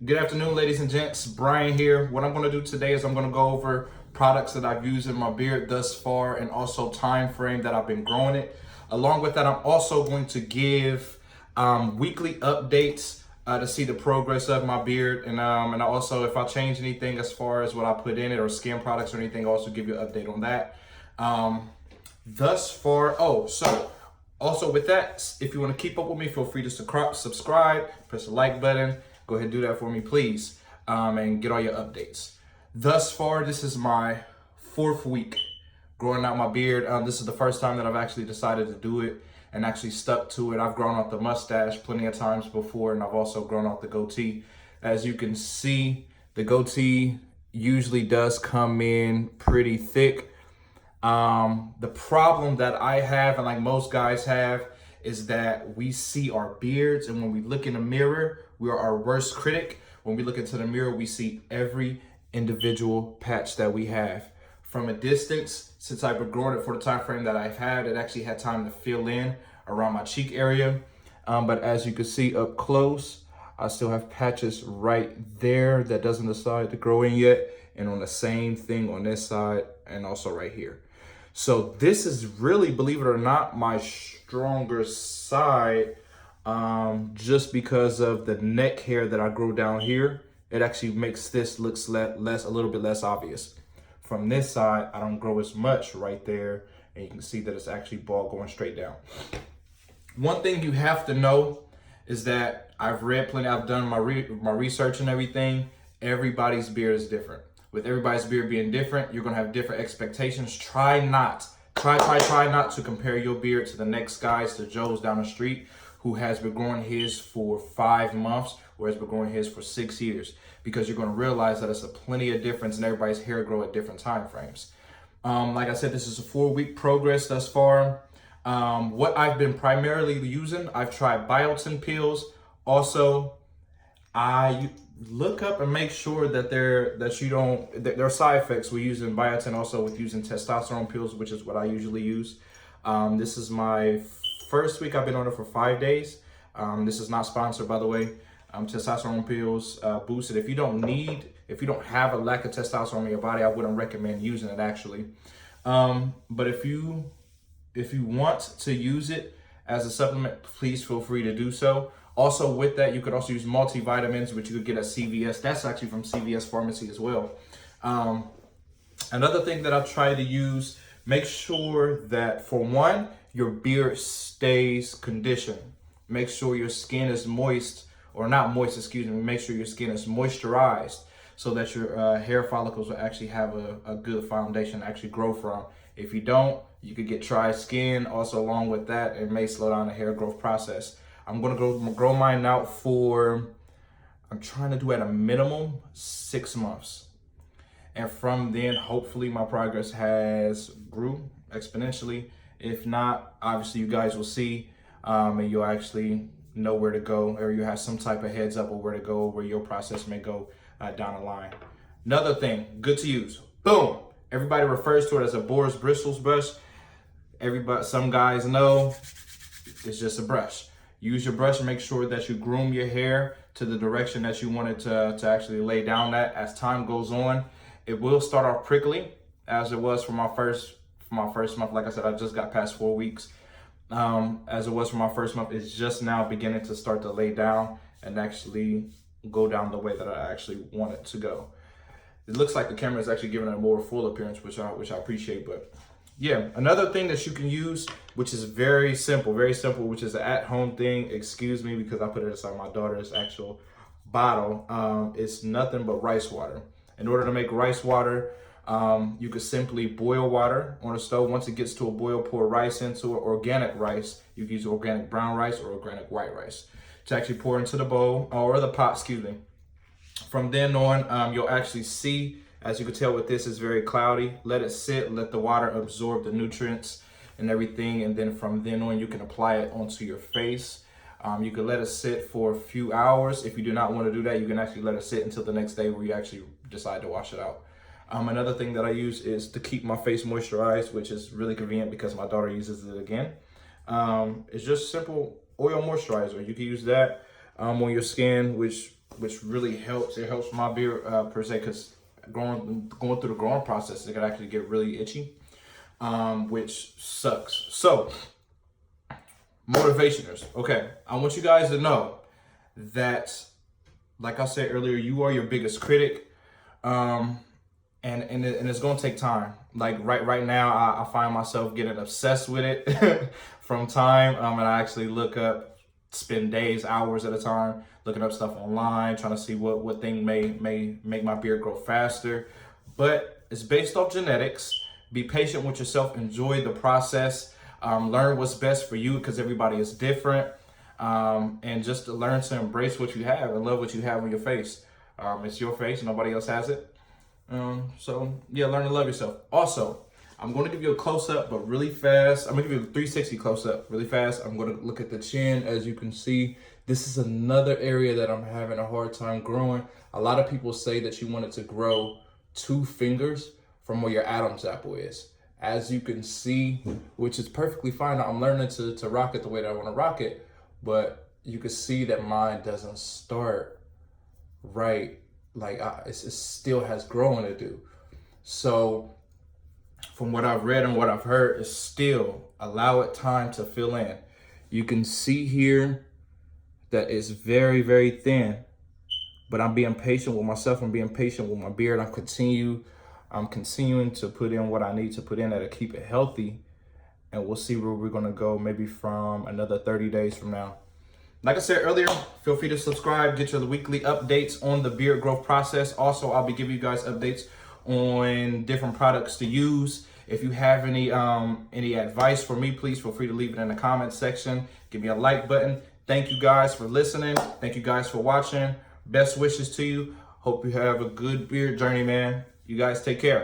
Good afternoon, ladies and gents. Brian here. What I'm going to do today is I'm going to go over products that I've used in my beard thus far and also time frame that I've been growing it. Along with that, I'm also going to give weekly updates to see the progress of my beard. And also, if I change anything as far as what I put in it or skin products or anything, I'll also give you an update on that. Thus far, also with that, if you want to keep up with me, feel free to subscribe, press the like button. Go ahead and do that for me, please, and get all your updates. Thus far, this is my 4th week growing out my beard. This is the first time that I've actually decided to do it and actually stuck to it. I've grown out the mustache plenty of times before, and I've also grown out the goatee. As you can see, the goatee usually does come in pretty thick. The problem that I have, and like most guys have, is that we see our beards, and when we look in the mirror, we are our worst critic. When we look into the mirror, we see every individual patch that we have. From a distance, since I've been growing it for the time frame that I've had, it actually had time to fill in around my cheek area. But as you can see up close, I still have patches right there that doesn't decide to grow in yet. And on the same thing on this side and also right here. So this is really, believe it or not, my stronger side, just because of the neck hair that I grow down here. It actually makes this look a little bit less obvious. From this side, I don't grow as much right there, and you can see that it's actually bald going straight down. One thing you have to know is that I've read plenty, I've done my research and everything. Everybody's beard is different. With everybody's beard being different, you're gonna have different expectations. Try not to compare your beard to the next guys, to Joe's down the street, who has been growing his for 5 months or has been growing his for 6 years, because you're gonna realize that it's a plenty of difference and everybody's hair grow at different time frames. Like I said, this is a 4-week progress thus far. What I've been primarily using, I've tried biotin pills. Also, I look up and make sure that there are side effects with using biotin, also with using testosterone pills, which is what I usually use. This is my first week. I've been on it for 5 days. This is not sponsored, by the way. Testosterone pills boosted. If you don't have a lack of testosterone in your body, I wouldn't recommend using it actually. But if you want to use it as a supplement, please feel free to do so. Also with that, you could also use multivitamins, which you could get at CVS. That's actually from CVS Pharmacy as well. Another thing that I try to use, make sure that, for one, your beard stays conditioned. Make sure your skin is moist, or not moist, excuse me. Make sure your skin is moisturized so that your hair follicles will actually have a good foundation to actually grow from. If you don't, you could get dry skin. Also, along with that, it may slow down the hair growth process. I'm gonna grow mine out for, I'm trying to do at a minimum 6 months. And from then, hopefully my progress has grew exponentially. If not, obviously you guys will see, and you'll actually know where to go, or you have some type of heads up of where to go, where your process may go down the line. Another thing, good to use, boom. Everybody refers to it as a Boris bristles brush. Some guys know it's just a brush. Use your brush and make sure that you groom your hair to the direction that you want it to actually lay down at. As time goes on, it will start off prickly, as it was for my first month. Like I said, I just got past 4 weeks. As it was for my first month, it's just now beginning to start to lay down and actually go down the way that I actually want it to go. It looks like the camera is actually giving it a more full appearance, which I appreciate. But yeah, another thing that you can use, which is very simple, which is an at-home thing. Excuse me, because I put it inside my daughter's actual bottle. It's nothing but rice water. In order to make rice water, you could simply boil water on a stove. Once it gets to a boil, pour rice into it. Organic rice. You can use organic brown rice or organic white rice to actually pour into the bowl, or the pot, excuse me. From then on, you'll actually see, as you can tell with this, it's very cloudy. Let it sit, let the water absorb the nutrients and everything. And then from then on, you can apply it onto your face. You can let it sit for a few hours. If you do not want to do that, you can actually let it sit until the next day where you actually decide to wash it out. Another thing that I use is to keep my face moisturized, which is really convenient because my daughter uses it again. It's just simple oil moisturizer. You can use that on your skin, which which really helps. It helps my beard per se, because going through the growing process, it can actually get really itchy, which sucks. So, motivationers. Okay, I want you guys to know that, like I said earlier, you are your biggest critic, and it's gonna take time. Like right now, I find myself getting obsessed with it from time, and I actually spend days, hours at a time looking up stuff online, trying to see what thing may make my beard grow faster. But it's based off genetics. Be patient with yourself. Enjoy the process. Learn what's best for you, because everybody is different. And just to learn to embrace what you have and love what you have on your face. It's your face. Nobody else has it. So yeah, learn to love yourself. Also, I'm going to give you a close-up, but really fast. I'm going to give you a 360 close-up really fast. I'm going to look at the chin. As you can see, this is another area that I'm having a hard time growing. A lot of people say that you want it to grow 2 fingers from where your Adam's apple is. As you can see, which is perfectly fine. I'm learning to rock it the way that I want to rock it, but you can see that mine doesn't start right. Like it still has growing to do. So from what I've read and what I've heard, is still allow it time to fill in. You can see here that it's very, very thin, but I'm being patient with myself. I'm being patient with my beard. I'm continuing to put in what I need to put in to keep it healthy. And we'll see where we're gonna go maybe from another 30 days from now. Like I said earlier, feel free to subscribe, get your weekly updates on the beard growth process. Also, I'll be giving you guys updates on different products to use. If you have any advice for me, please feel free to leave it in the comment section. Give me a like button. Thank you guys for listening. Thank you guys for watching. Best wishes to you. Hope you have a good beard journey, man. You guys take care.